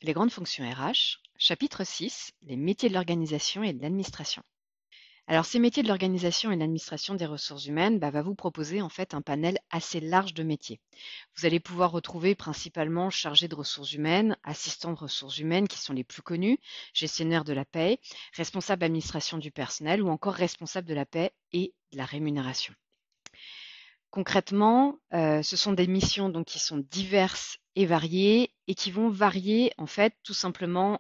Les grandes fonctions RH, chapitre 6, les métiers de l'organisation et de l'administration. Alors, ces métiers de l'organisation et de l'administration des ressources humaines va vous proposer en fait un panel assez large de métiers. Vous allez pouvoir retrouver principalement chargé de ressources humaines, assistant de ressources humaines qui sont les plus connus, gestionnaire de la paie, responsable d'administration du personnel ou encore responsable de la paie et de la rémunération. Concrètement, ce sont des missions donc qui sont diverses et variées et qui vont varier en fait tout simplement,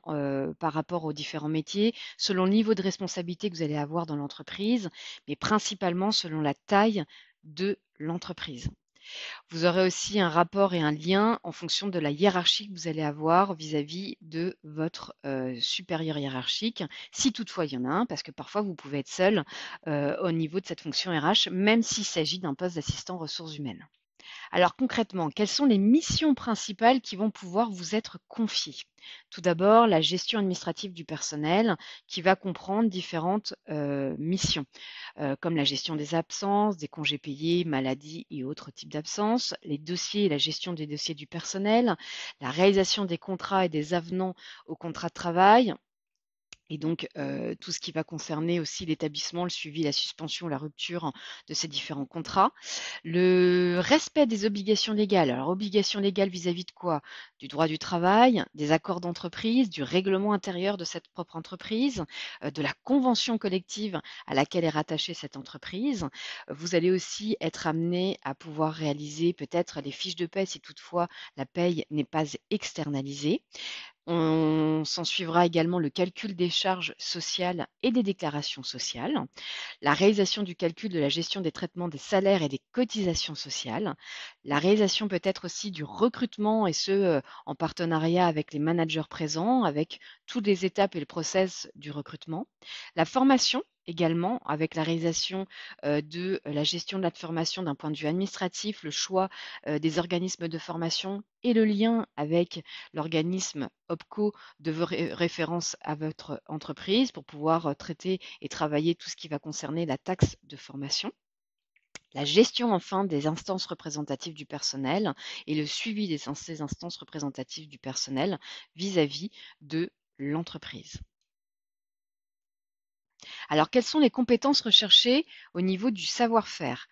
par rapport aux différents métiers, selon le niveau de responsabilité que vous allez avoir dans l'entreprise, mais principalement selon la taille de l'entreprise. Vous aurez aussi un rapport et un lien en fonction de la hiérarchie que vous allez avoir vis-à-vis de votre supérieur hiérarchique, si toutefois il y en a un, parce que parfois vous pouvez être seul au niveau de cette fonction RH, même s'il s'agit d'un poste d'assistant ressources humaines. Alors concrètement, quelles sont les missions principales qui vont pouvoir vous être confiées? Tout d'abord, la gestion administrative du personnel qui va comprendre différentes missions, comme la gestion des absences, des congés payés, maladies et autres types d'absences, les dossiers et la gestion des dossiers du personnel, la réalisation des contrats et des avenants aux contrats de travail, et donc, tout ce qui va concerner aussi l'établissement, le suivi, la suspension, la rupture de ces différents contrats. Le respect des obligations légales. Alors, obligations légales vis-à-vis de quoi? Du droit du travail, des accords d'entreprise, du règlement intérieur de cette propre entreprise, de la convention collective à laquelle est rattachée cette entreprise. Vous allez aussi être amené à pouvoir réaliser peut-être les fiches de paie si toutefois la paye n'est pas externalisée. On s'ensuivra également le calcul des charges sociales et des déclarations sociales, la réalisation du calcul de la gestion des traitements des salaires et des cotisations sociales, la réalisation peut-être aussi du recrutement et ce, en partenariat avec les managers présents, avec toutes les étapes et le process du recrutement, la formation également avec la réalisation de la gestion de la formation d'un point de vue administratif, le choix des organismes de formation et le lien avec l'organisme OPCO de vos références à votre entreprise pour pouvoir traiter et travailler tout ce qui va concerner la taxe de formation. La gestion enfin des instances représentatives du personnel et le suivi ces instances représentatives du personnel vis-à-vis de l'entreprise. Alors, quelles sont les compétences recherchées au niveau du savoir-faire?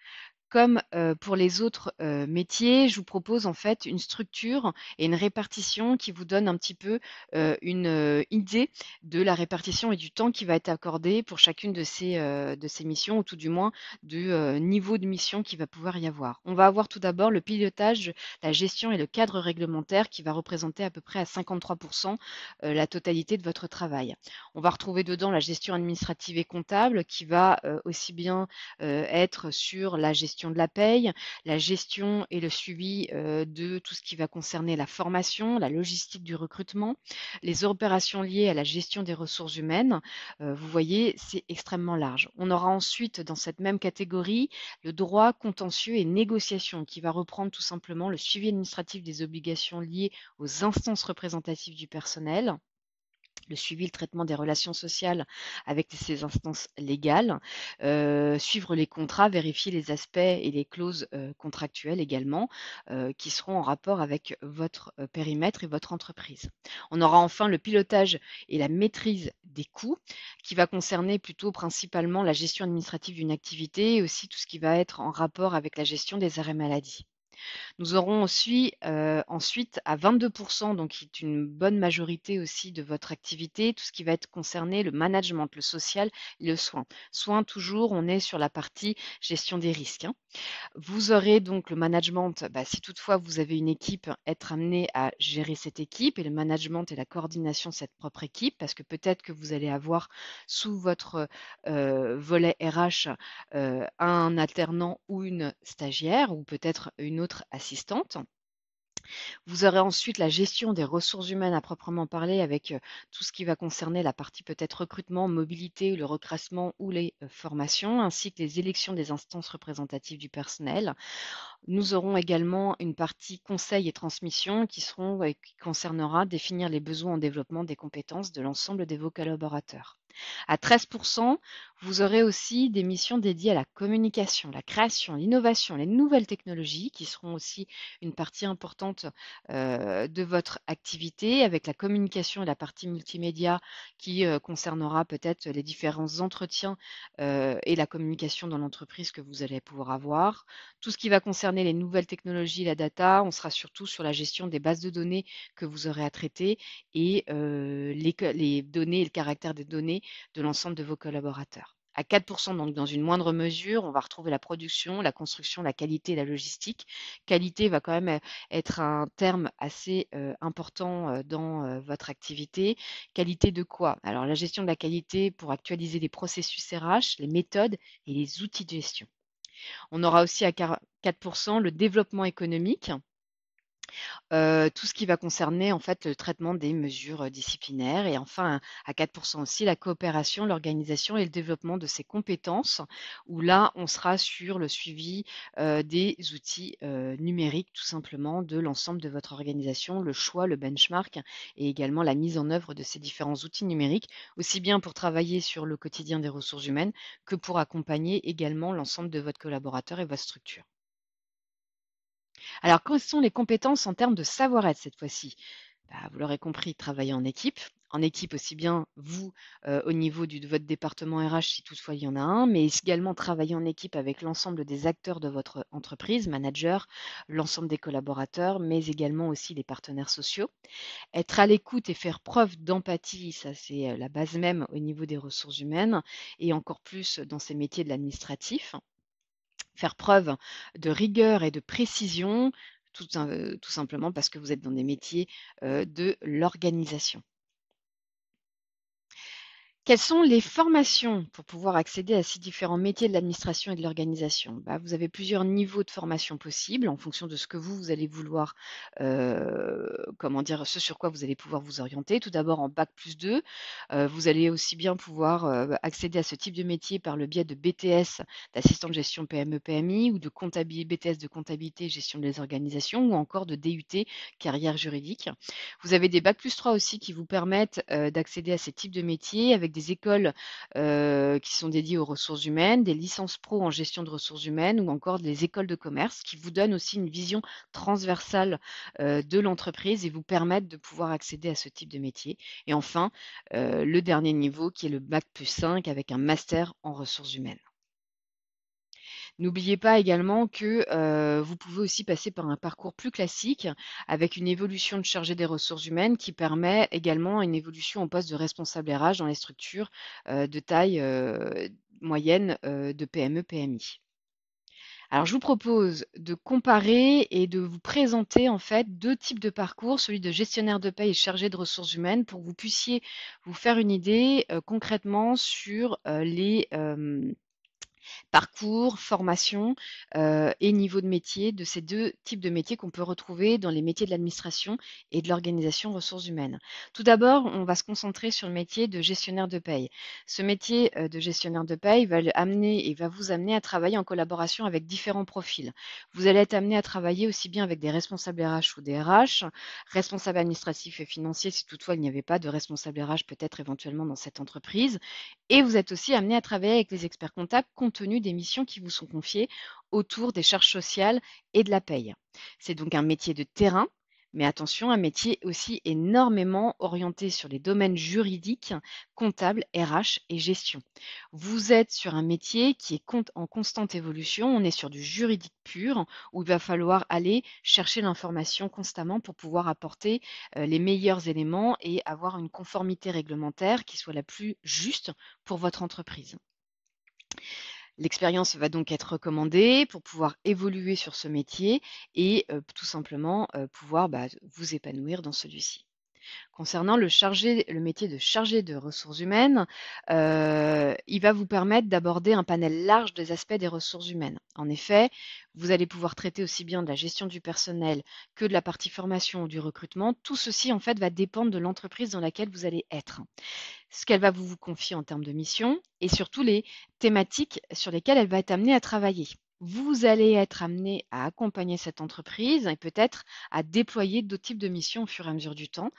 Comme pour les autres métiers, je vous propose en fait une structure et une répartition qui vous donne un petit peu une idée de la répartition et du temps qui va être accordé pour chacune de ces missions, ou tout du moins du niveau de mission qu'il va pouvoir y avoir. On va avoir tout d'abord le pilotage, la gestion et le cadre réglementaire qui va représenter à peu près à 53% la totalité de votre travail. On va retrouver dedans la gestion administrative et comptable qui va aussi bien être sur la gestion de la paye, la gestion et le suivi de tout ce qui va concerner la formation, la logistique du recrutement, les opérations liées à la gestion des ressources humaines. Vous voyez, c'est extrêmement large. On aura ensuite dans cette même catégorie le droit contentieux et négociation qui va reprendre tout simplement le suivi administratif des obligations liées aux instances représentatives du personnel, le suivi, le traitement des relations sociales avec ces instances légales, suivre les contrats, vérifier les aspects et les clauses contractuelles également, qui seront en rapport avec votre périmètre et votre entreprise. On aura enfin le pilotage et la maîtrise des coûts, qui va concerner plutôt principalement la gestion administrative d'une activité et aussi tout ce qui va être en rapport avec la gestion des arrêts maladie. Nous aurons aussi, ensuite à 22%, donc qui est une bonne majorité aussi de votre activité, tout ce qui va être concerné le management, le social et le soin. Soin toujours, on est sur la partie gestion des risques, hein. Vous aurez donc le management, si toutefois vous avez une équipe, être amené à gérer cette équipe et le management et la coordination de cette propre équipe, parce que peut-être que vous allez avoir sous votre volet RH un alternant ou une stagiaire ou peut-être une autre assistante. Vous aurez ensuite la gestion des ressources humaines à proprement parler avec tout ce qui va concerner la partie peut-être recrutement, mobilité, le reclassement ou les formations, ainsi que les élections des instances représentatives du personnel. Nous aurons également une partie conseil et transmission qui concernera définir les besoins en développement des compétences de l'ensemble de vos collaborateurs. À 13%, vous aurez aussi des missions dédiées à la communication, la création, l'innovation, les nouvelles technologies qui seront aussi une partie importante de votre activité, avec la communication et la partie multimédia qui concernera peut-être les différents entretiens et la communication dans l'entreprise que vous allez pouvoir avoir. Tout ce qui va concerner les nouvelles technologies, la data, on sera surtout sur la gestion des bases de données que vous aurez à traiter et les données et le caractère des données de l'ensemble de vos collaborateurs. À 4%, donc dans une moindre mesure, on va retrouver la production, la construction, la qualité et la logistique. Qualité va quand même être un terme assez important dans votre activité. Qualité de quoi? Alors la gestion de la qualité pour actualiser les processus RH, les méthodes et les outils de gestion. On aura aussi à 4% le développement économique. Tout ce qui va concerner en fait le traitement des mesures disciplinaires et enfin à 4% aussi la coopération, l'organisation et le développement de ces compétences où là on sera sur le suivi des outils numériques tout simplement de l'ensemble de votre organisation, le choix, le benchmark et également la mise en œuvre de ces différents outils numériques, aussi bien pour travailler sur le quotidien des ressources humaines que pour accompagner également l'ensemble de votre collaborateur et votre structure. Alors, quelles sont les compétences en termes de savoir-être cette fois-ci? Bah, vous l'aurez compris, travailler en équipe aussi bien vous au niveau de votre département RH si toutefois il y en a un, mais également travailler en équipe avec l'ensemble des acteurs de votre entreprise, manager, l'ensemble des collaborateurs, mais également aussi les partenaires sociaux. Être à l'écoute et faire preuve d'empathie, ça c'est la base même au niveau des ressources humaines et encore plus dans ces métiers de l'administratif. Faire preuve de rigueur et de précision, tout simplement parce que vous êtes dans des métiers de l'organisation. Quelles sont les formations pour pouvoir accéder à ces différents métiers de l'administration et de l'organisation? Bah, vous avez plusieurs niveaux de formation possibles en fonction de ce que vous allez vouloir, comment dire? Ce sur quoi vous allez pouvoir vous orienter. Tout d'abord en bac+2, vous allez aussi bien pouvoir, accéder à ce type de métier par le biais de BTS, d'assistant de gestion PME/PMI ou de BTS de comptabilité, gestion des organisations ou encore de DUT, carrière juridique. Vous avez des bac+3 aussi qui vous permettent, d'accéder à ces types de métiers avec des écoles, qui sont dédiées aux ressources humaines, des licences pro en gestion de ressources humaines ou encore des écoles de commerce qui vous donnent aussi une vision transversale, de l'entreprise et vous permettent de pouvoir accéder à ce type de métier. Et enfin, le dernier niveau qui est le bac+5 avec un master en ressources humaines. N'oubliez pas également que vous pouvez aussi passer par un parcours plus classique avec une évolution de chargé des ressources humaines qui permet également une évolution au poste de responsable RH dans les structures de taille moyenne de PME/PMI. Alors, je vous propose de comparer et de vous présenter en fait deux types de parcours, celui de gestionnaire de paie et chargé de ressources humaines, pour que vous puissiez vous faire une idée concrètement sur les parcours, formation et niveau de métier de ces deux types de métiers qu'on peut retrouver dans les métiers de l'administration et de l'organisation ressources humaines. Tout d'abord, on va se concentrer sur le métier de gestionnaire de paye. Ce métier de gestionnaire de paye va vous amener à travailler en collaboration avec différents profils. Vous allez être amené à travailler aussi bien avec des responsables RH ou des RH, responsables administratifs et financiers si toutefois il n'y avait pas de responsable RH peut-être éventuellement dans cette entreprise, et vous êtes aussi amené à travailler avec les experts comptables compte tenu des missions qui vous sont confiées autour des charges sociales et de la paye. C'est donc un métier de terrain, mais attention, un métier aussi énormément orienté sur les domaines juridiques, comptables, RH et gestion. Vous êtes sur un métier qui est en constante évolution. On est sur du juridique pur où il va falloir aller chercher l'information constamment pour pouvoir apporter les meilleurs éléments et avoir une conformité réglementaire qui soit la plus juste pour votre entreprise. L'expérience va donc être recommandée pour pouvoir évoluer sur ce métier et tout simplement pouvoir vous épanouir dans celui-ci. Concernant le métier de chargé de ressources humaines, il va vous permettre d'aborder un panel large des aspects des ressources humaines. En effet, vous allez pouvoir traiter aussi bien de la gestion du personnel que de la partie formation ou du recrutement. Tout ceci, en fait, va dépendre de l'entreprise dans laquelle vous allez être, ce qu'elle va vous confier en termes de mission et surtout les thématiques sur lesquelles elle va être amenée à travailler. Vous allez être amené à accompagner cette entreprise et peut-être à déployer d'autres types de missions au fur et à mesure du temps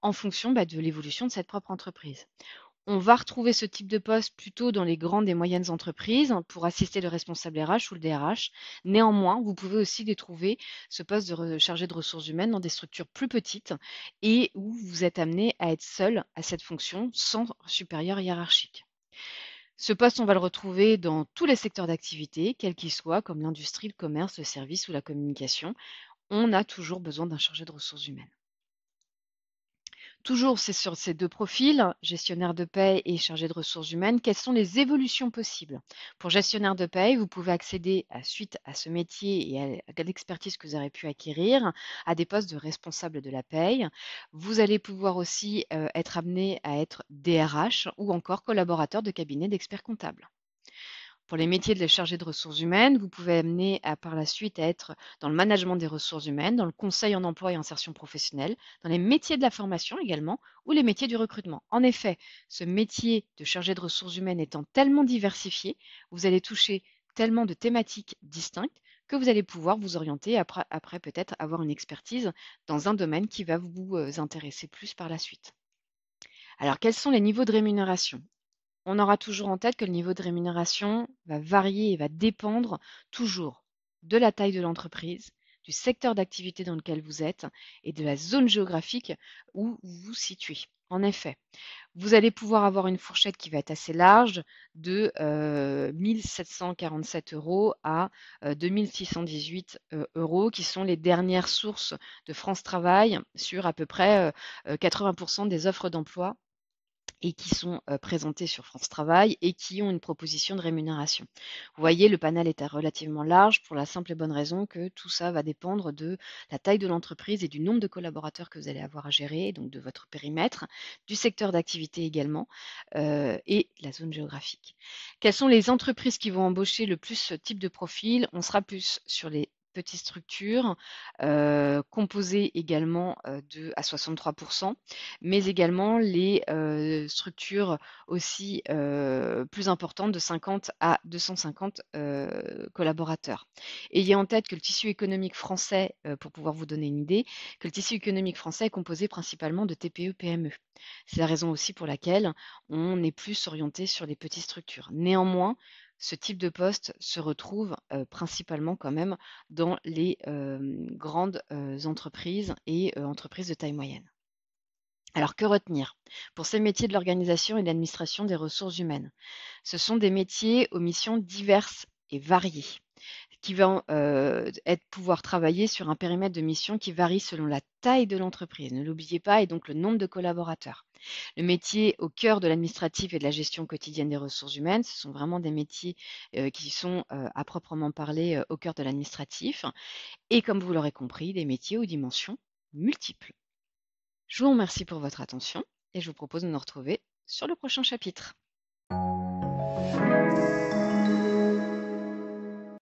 en fonction de l'évolution de cette propre entreprise. On va retrouver ce type de poste plutôt dans les grandes et moyennes entreprises pour assister le responsable RH ou le DRH. Néanmoins, vous pouvez aussi les trouver, ce poste de chargé de ressources humaines, dans des structures plus petites et où vous êtes amené à être seul à cette fonction sans supérieur hiérarchique. Ce poste, on va le retrouver dans tous les secteurs d'activité, quels qu'ils soient, comme l'industrie, le commerce, le service ou la communication. On a toujours besoin d'un chargé de ressources humaines. Toujours, c'est sur ces 2 profils, gestionnaire de paie et chargé de ressources humaines, quelles sont les évolutions possibles? Pour gestionnaire de paie, vous pouvez accéder suite à ce métier et à l'expertise que vous aurez pu acquérir, à des postes de responsable de la paie. Vous allez pouvoir aussi, être amené à être DRH ou encore collaborateur de cabinet d'experts comptables. Pour les métiers de chargé de ressources humaines, vous pouvez amener par la suite à être dans le management des ressources humaines, dans le conseil en emploi et insertion professionnelle, dans les métiers de la formation également, ou les métiers du recrutement. En effet, ce métier de chargé de ressources humaines étant tellement diversifié, vous allez toucher tellement de thématiques distinctes que vous allez pouvoir vous orienter après peut-être avoir une expertise dans un domaine qui va vous intéresser plus par la suite. Alors, quels sont les niveaux de rémunération? On aura toujours en tête que le niveau de rémunération va varier et va dépendre toujours de la taille de l'entreprise, du secteur d'activité dans lequel vous êtes et de la zone géographique où vous vous situez. En effet, vous allez pouvoir avoir une fourchette qui va être assez large de 1 747 € à 2 618 € qui sont les dernières sources de France Travail sur à peu près 80% des offres d'emploi et qui sont présentés sur France Travail et qui ont une proposition de rémunération. Vous voyez, le panel est relativement large pour la simple et bonne raison que tout ça va dépendre de la taille de l'entreprise et du nombre de collaborateurs que vous allez avoir à gérer, donc de votre périmètre, du secteur d'activité également et la zone géographique. Quelles sont les entreprises qui vont embaucher le plus ce type de profil? On sera plus sur les petites structures, composées également à 63%, mais également les structures aussi plus importantes de 50 à 250 collaborateurs. Ayez en tête que le tissu économique français, pour pouvoir vous donner une idée, que le tissu économique français est composé principalement de TPE-PME. C'est la raison aussi pour laquelle on est plus orienté sur les petites structures. Néanmoins, ce type de poste se retrouve principalement quand même dans les grandes entreprises et entreprises de taille moyenne. Alors que retenir? Pour ces métiers de l'organisation et de l'administration des ressources humaines, ce sont des métiers aux missions diverses et variées, qui vont pouvoir travailler sur un périmètre de mission qui varie selon la taille de l'entreprise, ne l'oubliez pas, et donc le nombre de collaborateurs. Le métier au cœur de l'administratif et de la gestion quotidienne des ressources humaines, ce sont vraiment des métiers qui sont à proprement parler au cœur de l'administratif, et comme vous l'aurez compris, des métiers aux dimensions multiples. Je vous remercie pour votre attention et je vous propose de nous retrouver sur le prochain chapitre.